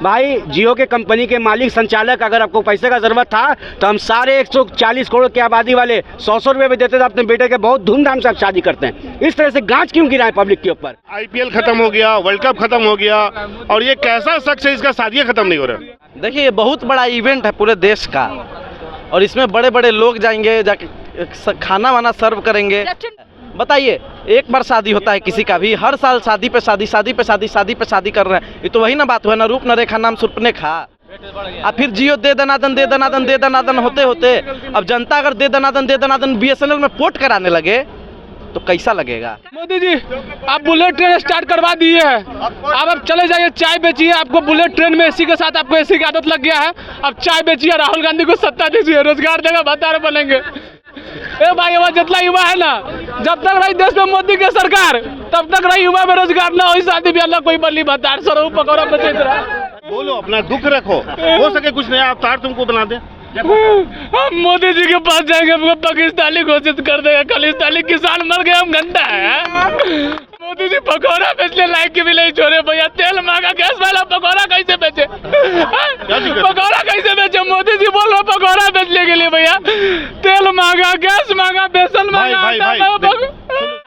भाई जियो के कंपनी के मालिक संचालक, अगर आपको पैसे का ज़रूरत था तो हम सारे 140 करोड़ की आबादी वाले 100 रुपये में देते थे अपने बेटे के, बहुत धूमधाम से शादी करते हैं। इस तरह से गांच क्यों गिराए पब्लिक के ऊपर? IPL खत्म हो गया, वर्ल्ड कप खत्म हो गया, और ये कैसा शख्स है इसका शादियाँ खत्म नहीं हो रहा। देखिए ये बहुत बड़ा इवेंट है पूरे देश का, और इसमें बड़े बड़े लोग जाएंगे, जाके खाना वाना सर्व करेंगे। बताइए, एक बार शादी होता है किसी का भी, हर साल शादी पे शादी, शादी पे शादी, शादी पे शादी कर रहे हैं। ये तो वही ना बात हुआ ना, रूप न रेखा नाम सुर्पनेखा। अब फिर जियो दे दनादन दे दनादन दे दनादन होते होते अब जनता अगर दे दनादन BSNL में पोर्ट कराने लगे तो कैसा लगेगा? मोदी जी आप बुलेट ट्रेन स्टार्ट करवा दिए हैं, अब चले जाइए चाय बेचिए। आपको बुलेट ट्रेन में एसी के साथ आपको एसी की आदत लग गया है, अब चाय बेचिए, राहुल गांधी को सत्ता दीजिए, रोजगार देगा, भत्ता बनेंगे। ए भाई वो जितना युवा है ना, जब तक रही देश में मोदी की सरकार तब तक रही युवा बेरोजगार ना हो, शादी ब्याह ना कोई बल्ली भत्ता, सरऊ पकौड़ा बेचे। बोलो, अपना दुख रखो, हो सके कुछ नया अवतार तुमको बना दे। हम मोदी जी के पास जाएंगे, हमको पाकिस्तानी घोषित कर देगा, खालिस्तानी किसान मर गए, हम घंटा है। मोदी जी पकौड़ा बेचने लायक के भी नहीं छोड़े भैया, तेल महंगा, गैस वाला पकौड़ा कैसे बेचे? पकौड़ा कैसे बेचे? मोदी जी बोल रहे पकौड़ा बेचने के लिए भैया, तेल महंगा, गैस महंगा, बेसन महंगा।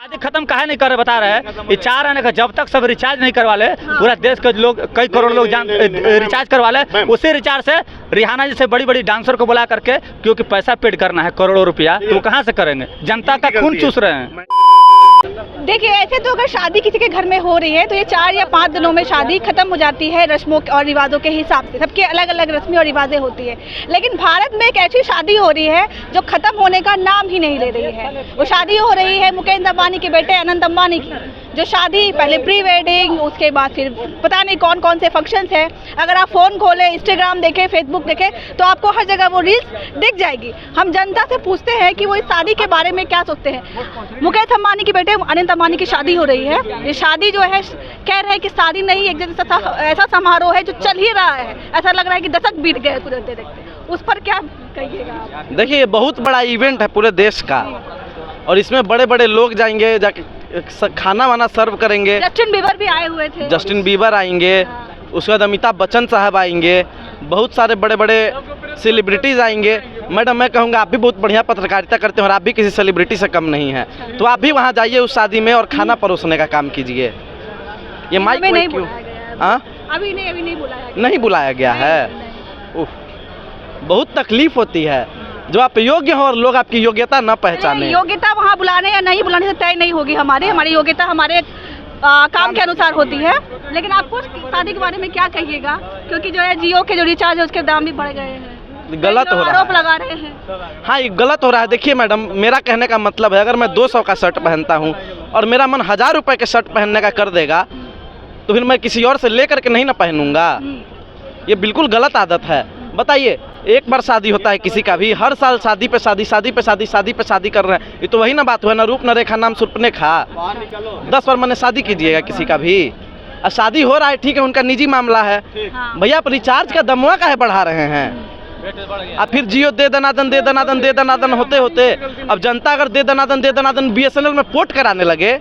शादी खत्म काहे नहीं कर रहे बता रहे हैं? ये चाह रहे हैं कि जब तक सब रिचार्ज नहीं करवा ले, पूरा देश के लोग कई करोड़ लोग रिचार्ज करवा ले, उसी रिचार्ज से रिहाना जैसे बड़ी बड़ी डांसर को बुला करके, क्योंकि पैसा पेड करना है करोड़ों रुपया, तो वो कहाँ से करेंगे? जनता का खून चूस रहे हैं। देखिए ऐसे तो अगर शादी किसी के घर में हो रही है तो ये 4 या 5 दिनों में शादी खत्म हो जाती है रस्मों और रिवाजों के हिसाब से। सबके अलग अलग रस्में और रिवाजें होती है, लेकिन भारत में एक ऐसी शादी हो रही है जो खत्म होने का नाम ही नहीं ले रही है। वो शादी हो रही है मुकेश अंबानी के बेटे अनंत अंबानी की, जो शादी पहले प्री वेडिंग, उसके बाद फिर पता नहीं कौन कौन से फंक्शंस है। अगर आप फ़ोन खोलें, इंस्टाग्राम देखें, फेसबुक देखें, तो आपको हर जगह वो रील्स दिख जाएगी। हम जनता से पूछते हैं कि वो इस शादी के बारे में क्या सोचते हैं। मुकेश अंबानी के बेटे अनंत अंबानी की शादी हो रही है। ये शादी जो है कह रहे हैं कि शादी नहीं, एक जैसा ऐसा समारोह है जो चल ही रहा है, ऐसा लग रहा है कि दशक बीत गए कुछ देखते देखते। उस पर क्या कहिएगा आप? देखिए ये बहुत बड़ा इवेंट है पूरे देश का, और इसमें बड़े बड़े लोग जाएंगे, जाके खाना वाना सर्व करेंगे। जस्टिन बीबर भी आए हुए थे। जस्टिन बीबर आएंगे, उसके बाद अमिताभ बच्चन साहब आएंगे, बहुत सारे बड़े बड़े सेलिब्रिटीज़ आएंगे। मैडम मैं कहूँगा आप भी बहुत बढ़िया पत्रकारिता करते हैं और आप भी किसी सेलिब्रिटी से कम नहीं है, तो आप भी वहाँ जाइए उस शादी में और खाना परोसने का काम कीजिए। ये माइक नहीं क्यों? अभी नहीं बुलाया गया। नहीं बुलाया गया है। उफ, बहुत तकलीफ होती है जो आप योग्य हो और लोग आपकी योग्यता न पहचाने। योग्यता वहाँ बुलाने या नहीं बुलाने से तय नहीं होगी। हमारी योग्यता हमारे काम के अनुसार होती है। लेकिन आपको शादी के बारे में क्या कहिएगा, क्योंकि जो है जियो के जो रिचार्ज है उसके दाम भी बढ़ गए हैं, गलत हो रहा है, आरोप लगा रहे हैं। हाँ ये गलत हो रहा है। देखिए मैडम, मेरा कहने का मतलब है, अगर मैं 200 का शर्ट पहनता हूँ और मेरा मन 1000 रुपये के शर्ट पहनने का कर देगा, तो फिर मैं किसी और से ले करके नहीं ना पहनूंगा। ये बिल्कुल गलत आदत है। बताइए, एक बार शादी होता है किसी का भी, हर साल शादी पे शादी, शादी पे शादी, शादी पे शादी कर रहे हैं। ये तो वही ना बात हुआ ना, रूप न रेखा नाम सुर्पनेखा। 10 बार मैंने शादी कीजिएगा किसी का भी, और शादी हो रहा है ठीक है, उनका निजी मामला है। भैया आप रिचार्ज का दमवा काहे बढ़ा रहे हैं? अब फिर जियो दे दनादन दे दनादन दे दनादन होते होते अब जनता अगर दे दनादन BSNL में पोर्ट कराने लगे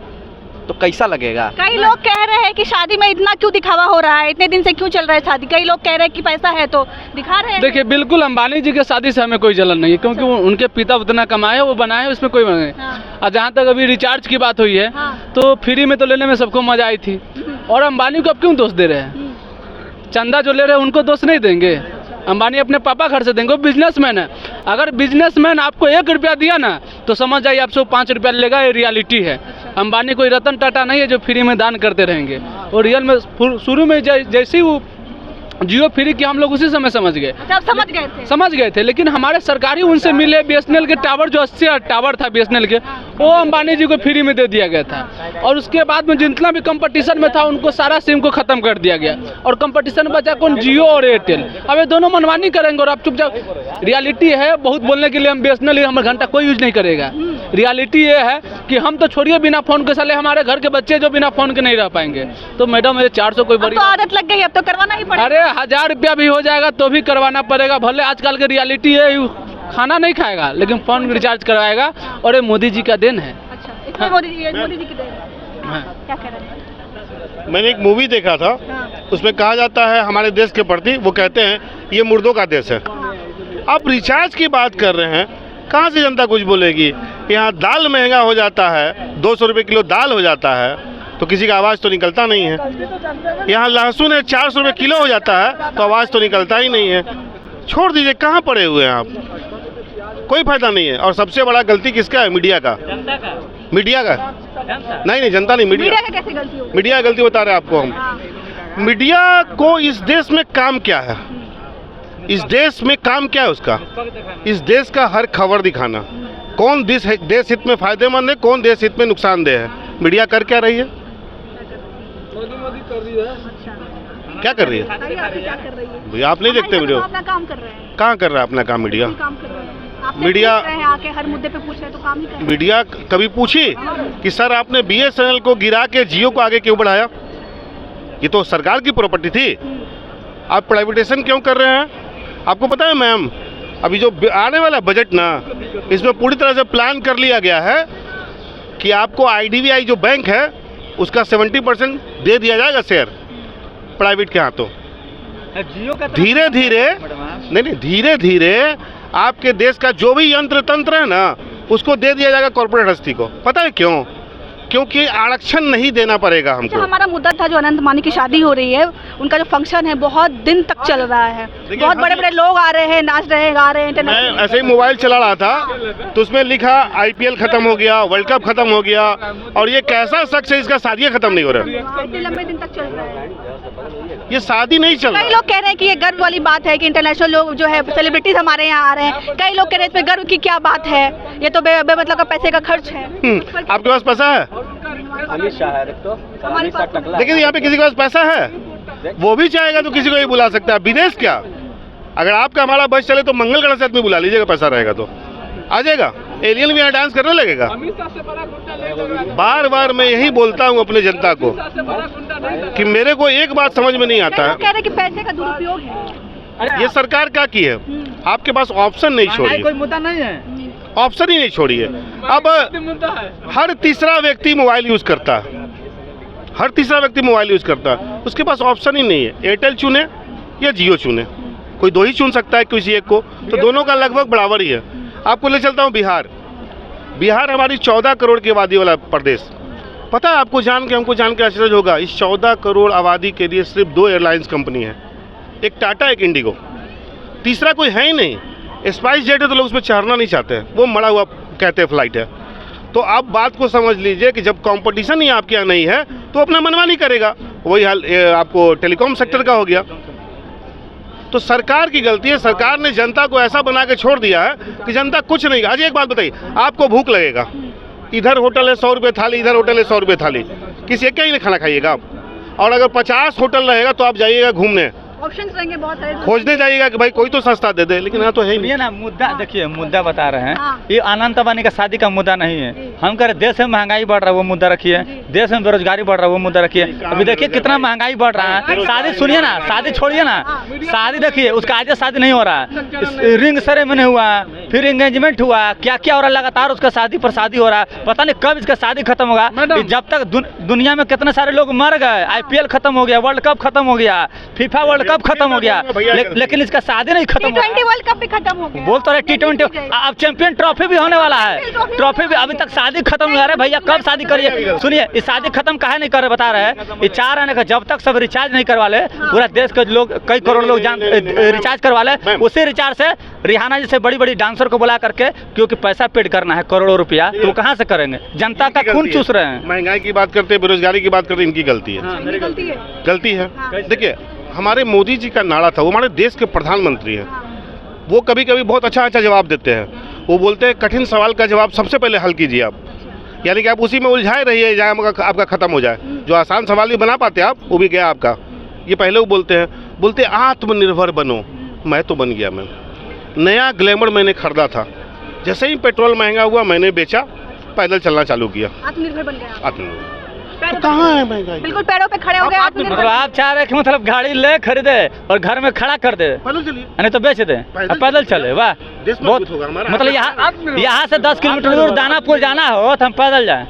तो कैसा लगेगा? कई लोग कह रहे हैं कि शादी में इतना क्यों दिखावा हो रहा है, इतने दिन से क्यों चल रहा है शादी? कई लोग कह रहे हैं कि पैसा है तो दिखा रहे हैं। देखिए बिल्कुल अंबानी जी के शादी से हमें कोई जलन नहीं है, क्योंकि उनके पिता उतना कमाए, वो बनाए, उसमें कोई नहीं। और जहाँ तक अभी रिचार्ज की बात हुई है, तो फ्री में तो लेने में सबको मजा आई थी, और अंबानी को अब क्यों दोष दे रहे हैं? चंदा जो ले रहे हैं उनको दोष नहीं देंगे, अंबानी अपने पापा घर से देंगे। वो बिजनेसमैन है। अगर बिजनेसमैन आपको 1 रुपया दिया ना तो समझ जाइए आपसे 5 रुपया लेगा, ये रियलिटी है। अंबानी कोई रतन टाटा नहीं है जो फ्री में दान करते रहेंगे। और रियल में शुरू में जैसे ही वो जियो फ्री की हम लोग उसी समय समझ गए, समझ गए थे। लेकिन हमारे सरकारी उनसे मिले, BSNL के टावर जो 80 टावर था BSNL के, वो अंबानी जी को फ्री में दे दिया गया था। और उसके बाद में जितना भी कंपटीशन में था उनको सारा सिम को खत्म कर दिया गया, और कंपटीशन बचा कौन? जियो और एयरटेल। अब ये दोनों मनमानी करेंगे और आप चुपचाप। रियलिटी है, बहुत बोलने के लिए हम BSNL हमारे घंटा कोई यूज नहीं करेगा। रियलिटी ये है कि हम तो छोड़िए बिना फोन के, साले हमारे घर के बच्चे जो बिना फोन के नहीं रह पाएंगे। तो मैडम ये 400 कोई बड़ी आदत लग गई, अब तो करवाना ही पड़ेगा। अरे 1000 रुपया भी हो जाएगा तो भी करवाना पड़ेगा। भले आजकल के रियलिटी है, खाना नहीं खाएगा लेकिन फोन रिचार्ज करवाएगा, और ये मोदी जी का देन है। अच्छा, इसमें मोदी जी की देन है। क्या कह रहे हैं? मैंने एक मूवी देखा था, उसमें कहा जाता है हमारे देश के प्रति, वो कहते हैं ये मुर्दों का देश है। आप रिचार्ज की बात कर रहे हैं, कहाँ से जनता कुछ बोलेगी? यहाँ दाल महंगा हो जाता है, 200 रुपये किलो दाल हो जाता है, तो किसी का आवाज़ तो निकलता नहीं है। यहाँ लहसुन है 400 रुपये किलो हो जाता है, तो आवाज़ तो निकलता ही नहीं है। छोड़ दीजिए, कहाँ पड़े हुए हैं आप? कोई फायदा नहीं है। और सबसे बड़ा गलती किसका है? मीडिया का। मीडिया का नहीं, जनता नहीं, मीडिया का कैसे गलती हो? मीडिया गलती बता रहे हैं आपको हम। मीडिया को इस देश में काम क्या है? इस देश में काम क्या है उसका? इस देश का हर खबर दिखाना। कौन देश हित में फायदेमंद है, कौन देश हित में नुकसानदेह है, मीडिया कर क्या रही है? क्या कर रही है? भैया आप नहीं देखते वीडियो? अपना काम कर रहे हैं। कहाँ कर रहा है अपना काम मीडिया? मीडिया आके हर मुद्दे पे पूछ रहे हैं, तो काम ही कर रहे हैं। मीडिया कभी पूछी कि सर आपने BSNL को गिरा के जियो को आगे क्यों बढ़ाया? ये तो सरकार की प्रॉपर्टी थी, आप प्राइवेटाइजेशन क्यों कर रहे हैं? आपको पता है मैम, अभी जो आने वाला बजट ना, इसमें पूरी तरह से प्लान कर लिया गया है कि आपको IDBI जो बैंक है उसका 70% दे दिया जाएगा शेयर प्राइवेट के हाथों। धीरे धीरे धीरे धीरे आपके देश का जो भी यंत्र तंत्र है ना, उसको दे दिया जाएगा कॉर्पोरेट हस्ती को। पता है क्यों? क्योंकि आरक्षण नहीं देना पड़ेगा हमको। हमारा मुद्दा था जो अनंत अंबानी की शादी हो रही है, उनका जो फंक्शन है बहुत दिन तक चल रहा है, बहुत बड़े बड़े लोग आ रहे हैं, नाच रहे हैं, गा रहे हैं। मैं ऐसे ही मोबाइल चला रहा था तो उसमें लिखा IPL खत्म हो गया, वर्ल्ड कप खत्म हो गया, और ये कैसा शख्स है इसका शादी खत्म नहीं हो रहा? इतने लंबे दिन तक चल रहा है, ये शादी नहीं चल रहा। कई लोग कह रहे हैं कि ये गर्व वाली बात है कि इंटरनेशनल लोग जो है सेलिब्रिटीज हमारे यहाँ आ रहे हैं। कई लोग कह रहे हैं इसमें गर्व की क्या बात है, ये तो बेमतलब का पैसे का खर्च है। आपके पास पैसा है? अमित शाह है तो अमित शाह टकला। लेकिन यहाँ पे किसी के पास पैसा है, वो भी चाहेगा तो किसी को ही बुला सकता है। विदेश क्या, अगर आपका हमारा बस चले तो मंगल ग्रह से आदमी बुला लीजिएगा, पैसा रहेगा तो आ जाएगा। एलियन भी यहाँ डांस करने लगेगा। बार बार मैं यही बोलता हूँ अपने जनता को कि मेरे को एक बात समझ में नहीं आता है, कह रहे कि पैसे का दुरुपयोग है। ये सरकार क्या की है? आपके पास ऑप्शन नहीं छोड़ी, कोई मुद्दा नहीं है, ऑप्शन ही नहीं छोड़ी है। अब हर तीसरा व्यक्ति मोबाइल यूज करता है, हर तीसरा व्यक्ति मोबाइल यूज करता है, उसके पास ऑप्शन ही नहीं है। एयरटेल चुने या जियो चुने, कोई दो ही चुन सकता है किसी एक को, तो दोनों का लगभग बराबर ही है। आपको ले चलता हूँ बिहार हमारी 14 करोड़ की आबादी वाला प्रदेश। पता है आपको जान के, हमको जान के आश्चर्य होगा, इस 14 करोड़ आबादी के लिए सिर्फ 2 एयरलाइंस कंपनी है, एक टाटा एक इंडिगो, तीसरा कोई है ही नहीं। स्पाइस जेट है तो लोग उसमें चढ़ना नहीं चाहते, वो मरा हुआ कहते हैं फ्लाइट है। तो आप बात को समझ लीजिए कि जब कंपटीशन ही आपके यहाँ नहीं है तो अपना मनमानी करेगा। वही हाल आपको टेलीकॉम सेक्टर का हो गया। तो सरकार की गलती है, सरकार ने जनता को ऐसा बना के छोड़ दिया है कि जनता कुछ नहीं। आज एक बात बताइए, आपको भूख लगेगा, इधर होटल है 100 रुपये थाली, इधर होटल है 100 रुपये थाली, किसी एक ही नहीं खाना खाइएगा आप। और अगर 50 होटल रहेगा तो आप जाइएगा घूमने, ऑप्शंस रहेंगे बहुत सारे, खोजने जाइएगा कि भाई कोई तो सस्ता दे दे, लेकिन यहाँ तो है ही नहीं। ये ना मुद्दा देखिए, मुद्दा बता रहे हैं, हाँ। ये अनंत अंबानी का शादी का मुद्दा नहीं है। हम कह रहे देश में महंगाई बढ़ रहा है, वो मुद्दा रखिए, देश में बेरोजगारी बढ़ रहा है, वो मुद्दा रखिए। अभी देखिए कितना महंगाई बढ़ रहा है। शादी सुनिए ना, शादी छोड़िए ना, शादी देखिए, उसका आज शादी नहीं हो रहा है, रिंग सेरेमनी हुआ, फिर एंगेजमेंट हुआ, क्या क्या हो रहा है, लगातार उसका शादी पर शादी हो रहा है। पता नहीं कब इसका शादी खत्म होगा। जब तक दुनिया में कितने सारे लोग मर गए, IPL खत्म हो गया, वर्ल्ड कप खत्म हो गया, FIFA वर्ल्ड कप खत्म हो गया, लेकिन इसका शादी नहीं खत्म हुआ। T20 वर्ल्ड कप भी खत्म हो गया, बोल तो रहे T20, अब चैंपियन ट्रॉफी भी होने वाला है, ट्रॉफी भी। अभी तक शादी खत्म हो रहा है भैया, कब शादी करिए? सुनिए, इस शादी खत्म काहे नहीं कर रहे बता रहे हैं, ये 4 आने का जब तक सब रिचार्ज नहीं करवा ले, पूरा देश के लोग कई करोड़ लोग रिचार्ज करवा ले, उसी रिचार्ज से रिहाना जैसे बड़ी बड़ी डांसर को बुला करके, क्योंकि पैसा पेड करना है करोड़ों रुपया, तो कहाँ से करेंगे? जनता का खून चूस रहे हैं। महंगाई की बात करते हैं, बेरोजगारी की बात करते हैं, इनकी गलती है, गलती है। देखिए हमारे मोदी जी का नारा था, वो हमारे देश के प्रधानमंत्री हैं, वो कभी कभी बहुत अच्छा जवाब देते हैं। वो बोलते हैं कठिन सवाल का जवाब सबसे पहले हल कीजिए आप, यानी कि आप उसी में उलझाए रहिए जहाँ आपका खत्म हो जाए। जो आसान सवाल भी बना पाते आप, वो भी गया आपका। ये पहले वो बोलते आत्मनिर्भर बनो, मैं तो बन गया। मैं नया ग्लैमर मैंने खरीदा था, जैसे ही पेट्रोल महंगा हुआ मैंने बेचा, पैदल चलना चालू किया, आत्मनिर्भर बन गया। आत्मनिर्भर तो कहाँ है महंगाई? बिल्कुल पैरों पे खड़े हो गए, मतलब आप चाह रहे कि मतलब गाड़ी ले खरीदे और घर में खड़ा कर दे, पैदल चलिए, नहीं तो बेच दे, पैदल चले। वाह, बहुत मतलब यहाँ से 10 किलोमीटर दूर दानापुर जाना हो तो हम पैदल जाएं,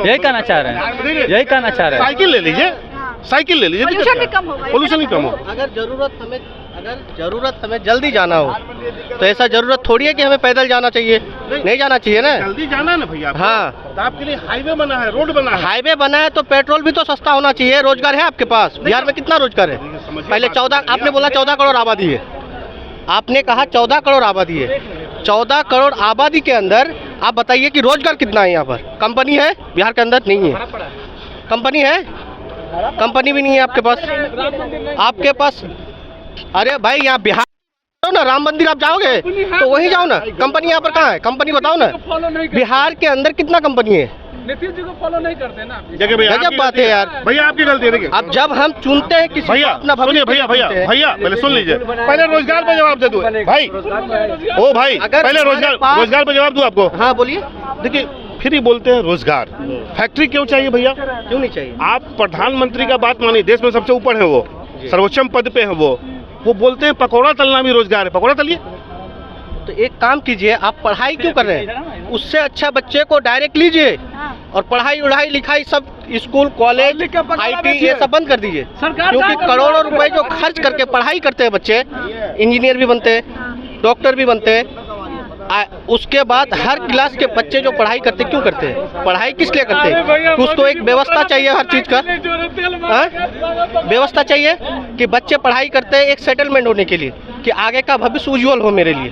यही कहना चाह रहे हैं, यही कहना चाह रहे हैं। साइकिल ले लीजिए, साइकिल ले लीजिए, पोल्यूशन भी कम होगा, पोल्यूशन भी कम हो। अगर जरूरत हमें जल्दी जाना हो तो ऐसा जरूरत थोड़ी है कि हमें पैदल जाना चाहिए, नहीं जाना चाहिए ना। जल्दी जाना है ना भैया आपको। हाँ, तो आपके लिए हाईवे बना है, रोड बना है। हाईवे बना है तो पेट्रोल भी तो सस्ता होना चाहिए। रोजगार है आपके पास? बिहार में कितना रोजगार है? पहले 14, आपने बोला 14 करोड़ आबादी है, आपने कहा 14 करोड़ आबादी है। 14 करोड़ आबादी के अंदर आप बताइए कि रोजगार कितना है यहाँ पर? कंपनी है बिहार के अंदर? नहीं है। कंपनी है? कंपनी भी नहीं है आपके पास। आपके पास, अरे भाई यहाँ बिहार ना, राम मंदिर आप जाओगे तो वहीं जाओ ना। कंपनी यहाँ पर कहाँ है? कंपनी बताओ ना। बिहार के अंदर कितना कंपनी है? नीतीश जी को फॉलो नहीं करते ना। गजब बात है यार। भैया आपकी गलती है। देखिए अब जब हम चुनते हैं किसी भैया, अपना सुनिए भैया पहले सुन लीजिए, पहले रोजगार पे जवाब दे दूं भाई। ओ भाई, अगर पहले रोजगार पे जवाब दूं आपको। हाँ बोलिए। देखिए फिर ही बोलते हैं रोजगार, फैक्ट्री क्यों चाहिए भैया? क्यों नहीं चाहिए? आप प्रधानमंत्री का बात मानिए, देश में सबसे ऊपर है वो, सर्वोच्चम पद पे है वो बोलते हैं पकौड़ा तलना भी रोजगार है। पकौड़ा तलिए। तो एक काम कीजिए, आप पढ़ाई क्यों कर रहे हैं? उससे अच्छा बच्चे को डायरेक्ट लीजिए और पढ़ाई लिखाई सब स्कूल कॉलेज IT ये सब बंद कर दीजिए, क्योंकि करोड़ों रुपए जो खर्च करके पढ़ाई करते हैं बच्चे, इंजीनियर भी बनते हैं, डॉक्टर भी बनते हैं, उसके बाद हर क्लास के बच्चे जो पढ़ाई करते क्यों करते हैं? पढ़ाई किस लिए करते हैं? तो उसको एक व्यवस्था चाहिए हर चीज़ का। व्यवस्था चाहिए कि बच्चे पढ़ाई करते हैं एक सेटलमेंट होने के लिए, कि आगे का भविष्य उज्जवल हो मेरे लिए।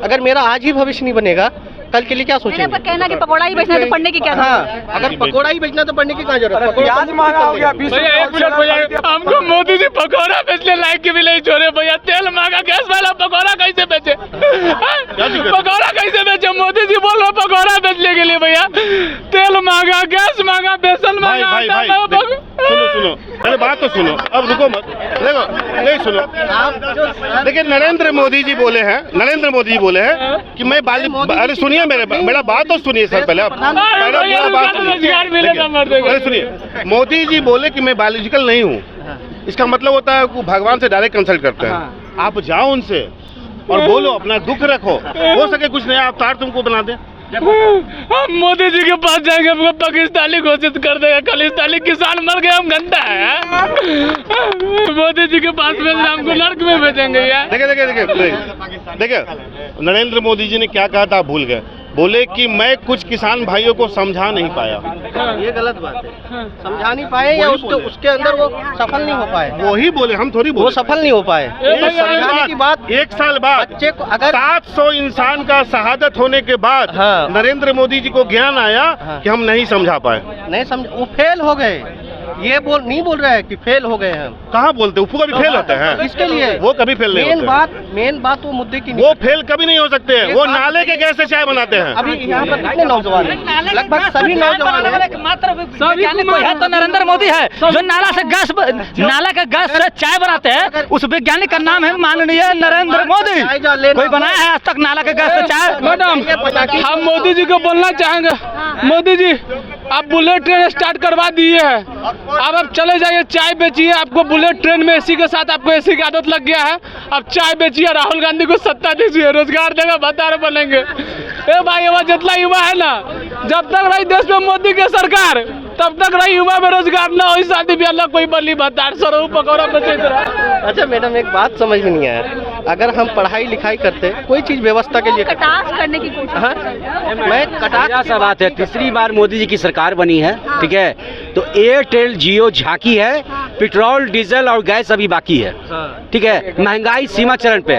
अगर मेरा आज ही भविष्य नहीं बनेगा, कल के लिए क्या सोचेंगे? पर कहना कि पकौड़ा ही बेचना है तो पढ़ने की क्या हाँ, अगर पकौड़ा ही बेचना तो पढ़ने की क्या जरूरत है? प्याज महंगा हो गया, 20 भैया एक मिनट भैया, हमको मोदी जी पकौड़ा बेचने लायक की भी नहीं छोड़े भैया। तेल महंगा, गैस वाला पकौड़ा कैसे बेचे? पकौड़ा कैसे बेचे? मोदी जी बोल रहे पकौड़ा बेचने के लिए भैया। तेल महंगा, गैस महंगा, बेसन महंगा। सुनो पहले बात तो सुनो, अब रुको मत, देखो नहीं सुनो। देखिए नरेंद्र मोदी जी बोले हैं कि मैं अरे सुनिए मेरा बात तो सुनिए सर, पहले बात सुनिए। मोदी जी बोले कि मैं बायोलॉजिकल नहीं हूँ, इसका मतलब होता है कि भगवान से डायरेक्ट कंसल्ट करते हैं। आप जाओ उनसे और बोलो, अपना दुख रखो, हो सके कुछ नया अवतार तुमको बना दे। हम मोदी जी के पास जाएंगे, हमको पाकिस्तानी घोषित कर देगा। खालिस्तानी किसान मर गए, हम घंटा है। मोदी जी के पास भेज रहे, हमको नर्क में भेजेंगे यार। देखिए नरेंद्र मोदी जी ने क्या कहा था, आप भूल गए। बोले कि मैं कुछ किसान भाइयों को समझा नहीं पाया। ये गलत बात है। समझा नहीं पाए या उसके अंदर वो सफल नहीं हो पाए? वो ही बोले, हम थोड़ी बोले। वो सफल नहीं हो पाए। समझाने की बात, 1 साल बाद बच्चे को अगर 700 इंसान का शहादत होने के बाद हाँ। नरेंद्र मोदी जी को ज्ञान आया हाँ। कि हम नहीं समझा पाए। नहीं समझ, वो फेल हो गए। ये नहीं बोल रहे हैं कि फेल हो गए हम। कहाँ बोलते? वो कभी फेल होते हैं? इसके लिए वो कभी फेल नहीं होते। मेन बात वो मुद्दे की नहीं। वो फेल कभी नहीं हो सकते हैं। वो नाले के गैस से चाय बनाते हैं। अभी यहाँ पर कितने नौजवान हैं? लगभग सभी नौजवान हैं। मात्र वैज्ञानिक कोई है तो नरेंद्र मोदी है, जो नाला का गैस से चाय बनाते हैं। उस वैज्ञानिक का नाम है माननीय नरेंद्र मोदी। कोई बनाया है आज तक नाला के गैस से चाय? मैडम, हम मोदी जी को बोलना चाहेंगे, मोदी जी आप बुलेट ट्रेन स्टार्ट करवा दिए है, अब आप चले जाइए, चाय बेचिए। आपको बुलेट ट्रेन में एसी के साथ आपको एसी की आदत लग गया है, अब चाय बेचिए। राहुल गांधी को सत्ता दीजिए, रोजगार देगा, भत्ता बनेंगे। ए भाई, वह जितना युवा है ना, जब तक रही देश में मोदी की सरकार, तब तक रही युवा में रोजगार ना हो, शादी ब्याह कोई बल्ली भत्ता सरो पकौड़ा बेचे। अच्छा मैडम, एक बात समझ में नहीं आया, अगर हम पढ़ाई लिखाई करते, कोई चीज व्यवस्था के लिए कटाक्ष करने की कोशिश हाँ? मैं कटाक्ष सा बात है, तीसरी बार मोदी जी की सरकार बनी है, ठीक है, तो एयरटेल जियो झांकी है, पेट्रोल डीजल और गैस अभी बाकी है, ठीक है। महंगाई सीमा चरण पे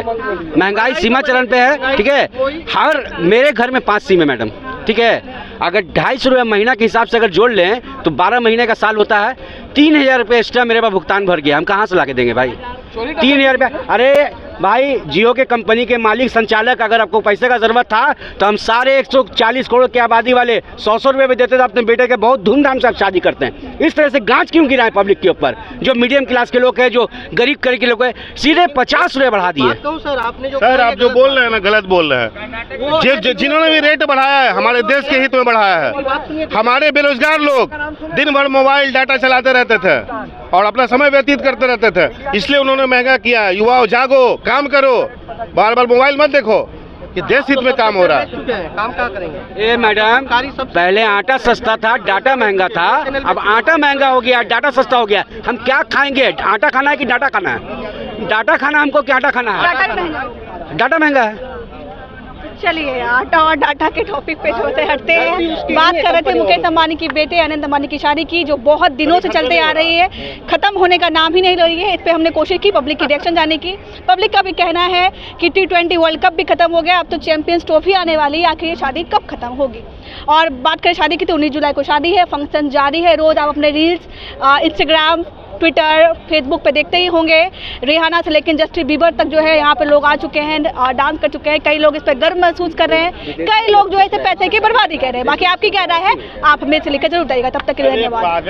है, ठीक है। हर मेरे घर में 5 सिम है मैडम, ठीक है। अगर 250 रुपये महीना के हिसाब से अगर जोड़ लें तो 12 महीने का साल होता है। 3000 रुपये एक्स्ट्रा मेरे पास भुगतान भर गया, हम कहाँ से ला के देंगे भाई? 3000 रुपये। अरे भाई, जियो के कंपनी के मालिक संचालक, अगर आपको पैसे का जरूरत था तो हम सारे 140 करोड़ की आबादी वाले 100 रुपये भी देते थे अपने बेटे के, बहुत धूमधाम से आप शादी करते हैं। इस तरह से गांच क्यों गिराएं पब्लिक के ऊपर? जो मीडियम क्लास के लोग हैं, जो गरीब के लोग हैं, सीधे 50 रुपये बढ़ा दिए। सर आप जो बोल रहे हैं ना, गलत बोल रहे हैं। जिन्होंने भी रेट बढ़ाया है, हमारे देश के हित में बढ़ाया है। हमारे बेरोजगार लोग दिन भर मोबाइल डाटा चलाते रहते थे और अपना समय व्यतीत करते रहते थे, इसलिए उन्होंने महंगा किया। युवाओं जागो, काम करो, बार बार मोबाइल मत देखो। ये देश हित में काम हो रहा है। चुके हैं, काम कहाँ करेंगे? ये मैडम सरकारी सब पहले आटा सस्ता था, डाटा महंगा था, अब आटा महंगा हो गया, डाटा सस्ता हो गया। हम क्या खाएंगे? आटा खाना है कि डाटा खाना है? डाटा खाना हमको कि आटा खाना है? डाटा महंगा। डाटा महंगा है। चलिए आटा और डाटा के टॉपिक पे छोड़ते हटते हैं। बात कर रहे थे मुकेश अंबानी की बेटे अनंत अंबानी की शादी की, जो बहुत दिनों से चलते आ रही है, खत्म होने का नाम ही नहीं ले रही है। इस पे हमने कोशिश की पब्लिक की रिएक्शन जानने की। पब्लिक का भी कहना है कि T20 वर्ल्ड कप भी खत्म हो गया, अब तो चैंपियंस ट्रॉफी आने वाली है, आखिर ये शादी कब खत्म होगी। और बात करें शादी की तो 19 जुलाई को शादी है, फंक्शन जारी है। रोज आप अपने रील्स इंस्टाग्राम, ट्विटर, फेसबुक पे देखते ही होंगे। रिहाना से लेकिन जस्टिन बीबर तक जो है यहाँ पे लोग आ चुके हैं, डांस कर चुके हैं। कई लोग इस पर गर्व महसूस कर रहे हैं, कई लोग जो है इसे पैसे की बर्बादी कह रहे हैं। बाकी आपकी क्या राय है, आप हमें से लिखकर जरूर बताइएगा। तब तक के लिए धन्यवाद।